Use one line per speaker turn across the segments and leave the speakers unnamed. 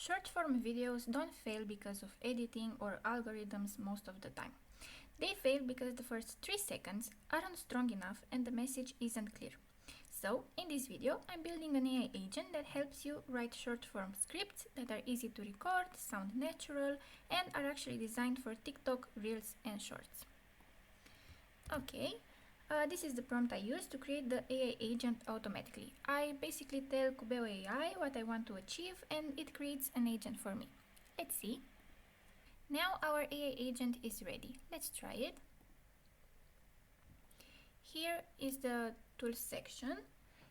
Short form videos don't fail because of editing or algorithms most of the time. They fail because the first 3 seconds aren't strong enough and the message isn't clear. So, in this video, I'm building an AI agent that helps you write short form scripts that are easy to record, sound natural, and are actually designed for TikTok, Reels, and Shorts. Okay, this is the prompt I use to create the AI agent automatically. I basically tell Cubeo AI what I want to achieve and it creates an agent for me. Let's see. Now our AI agent is ready. Let's try it. Here is the tools section.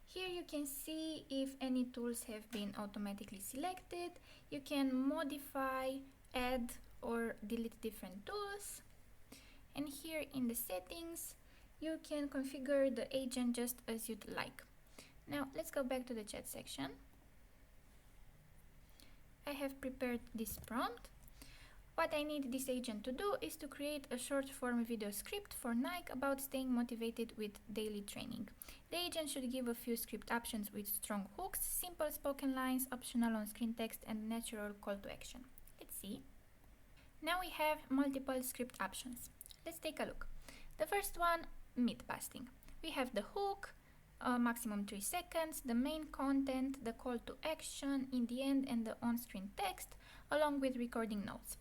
Here you can see if any tools have been automatically selected. You can modify, add, or delete different tools. And here in the settings, you can configure the agent just as you'd like. Now let's go back to the chat section. I have prepared this prompt. What I need this agent to do is to create a short form video script for Nike about staying motivated with daily training. The agent should give a few script options with strong hooks, simple spoken lines, optional on-screen text, and natural call to action. Let's see. Now we have multiple script options. Let's take a look. The first one, myth busting. We have the hook, maximum 3 seconds, the main content, the call to action in the end, and the on-screen text, along with recording notes.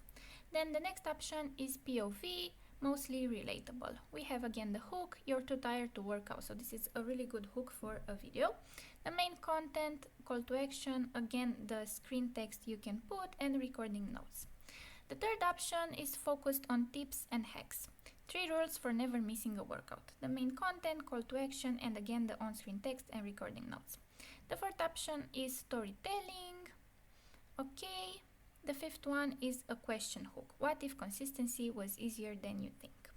Then the next option is POV, mostly relatable. We have again the hook, you're too tired to work out. So this is a really good hook for a video. The main content, call to action, again the screen text you can put, and recording notes. The third option is focused on tips and hacks. 3 rules for never missing a workout. The main content, call to action, and again the on-screen text and recording notes. The fourth option is storytelling. Okay. The fifth one is a question hook. What if consistency was easier than you think?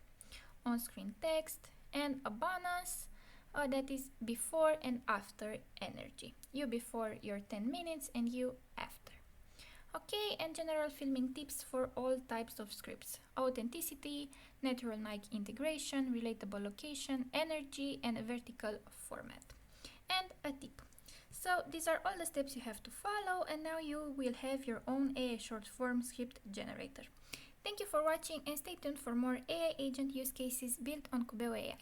On-screen text and a bonus that is before and after energy. You before your 10 minutes and you after. Okay, and general filming tips for all types of scripts. Authenticity, natural Nike integration, relatable location, energy, and a vertical format. And a tip. So these are all the steps you have to follow, and now you will have your own AI short form script generator. Thank you for watching and stay tuned for more AI agent use cases built on Cubeo AI.